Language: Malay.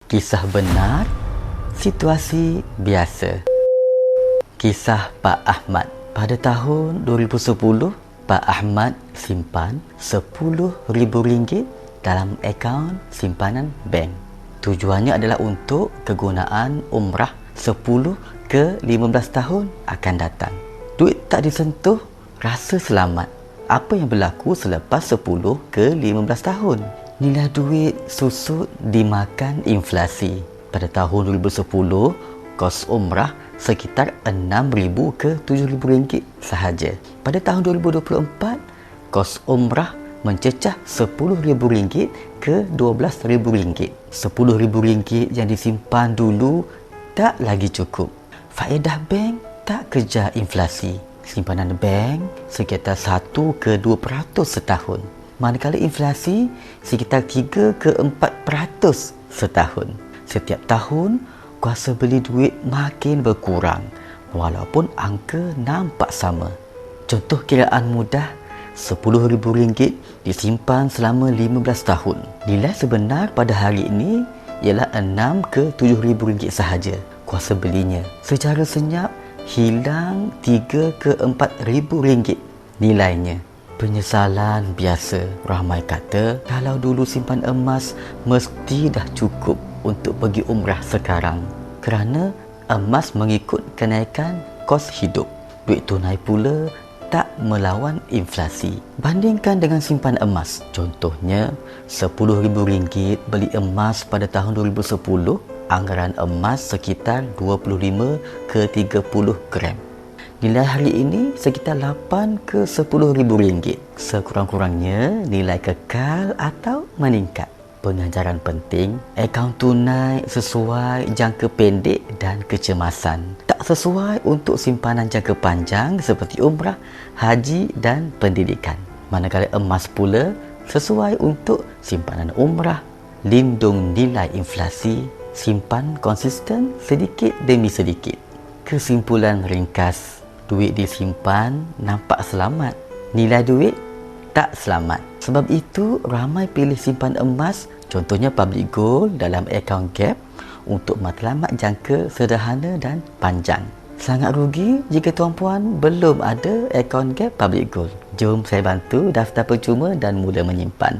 Kisah benar, situasi biasa. Kisah Pak Ahmad. Pada tahun 2010, Pak Ahmad simpan RM10,000 dalam akaun simpanan bank. Tujuannya adalah untuk kegunaan umrah 10 ke 15 tahun akan datang. Duit tak disentuh, rasa selamat. Apa yang berlaku selepas 10 ke 15 tahun? Nilai duit susut dimakan inflasi. Pada tahun 2010, kos umrah sekitar RM6,000 ke RM7,000 sahaja. Pada tahun 2024, kos umrah mencecah RM10,000 ke RM12,000. RM10,000 yang disimpan dulu tak lagi cukup. Faedah bank tak kejar inflasi. Simpanan bank sekitar 1 ke 2% setahun. Manakala inflasi sekitar 3 ke 4% setahun. Setiap tahun, kuasa beli duit makin berkurang walaupun angka nampak sama. Contoh kiraan mudah, RM10,000 disimpan selama 15 tahun. Nilai sebenar pada hari ini ialah RM6 ke RM7,000 sahaja. Kuasa belinya secara senyap hilang RM3 ke RM4,000 nilainya. Penyesalan biasa. Ramai kata kalau dulu simpan emas mesti dah cukup untuk pergi umrah sekarang, kerana emas mengikut kenaikan kos hidup. Duit tunai pula tak melawan inflasi. Bandingkan dengan simpan emas. Contohnya, RM10,000 beli emas pada tahun 2010, anggaran emas sekitar 25 ke 30 gram. Nilai hari ini sekitar 8 ke RM10,000. Sekurang-kurangnya nilai kekal atau meningkat. Pengajaran penting, akaun tunai sesuai jangka pendek dan kecemasan. Tak sesuai untuk simpanan jangka panjang seperti umrah, haji dan pendidikan. Manakala emas pula sesuai untuk simpanan umrah, lindung nilai inflasi, simpan konsisten sedikit demi sedikit. Kesimpulan ringkas, duit disimpan nampak selamat, nilai duit tak selamat. Sebab itu ramai pilih simpan emas, contohnya public gold dalam akaun gap untuk matlamat jangka sederhana dan panjang. Sangat rugi jika tuan-puan belum ada akaun gap public gold. Jom saya bantu daftar percuma dan mula menyimpan.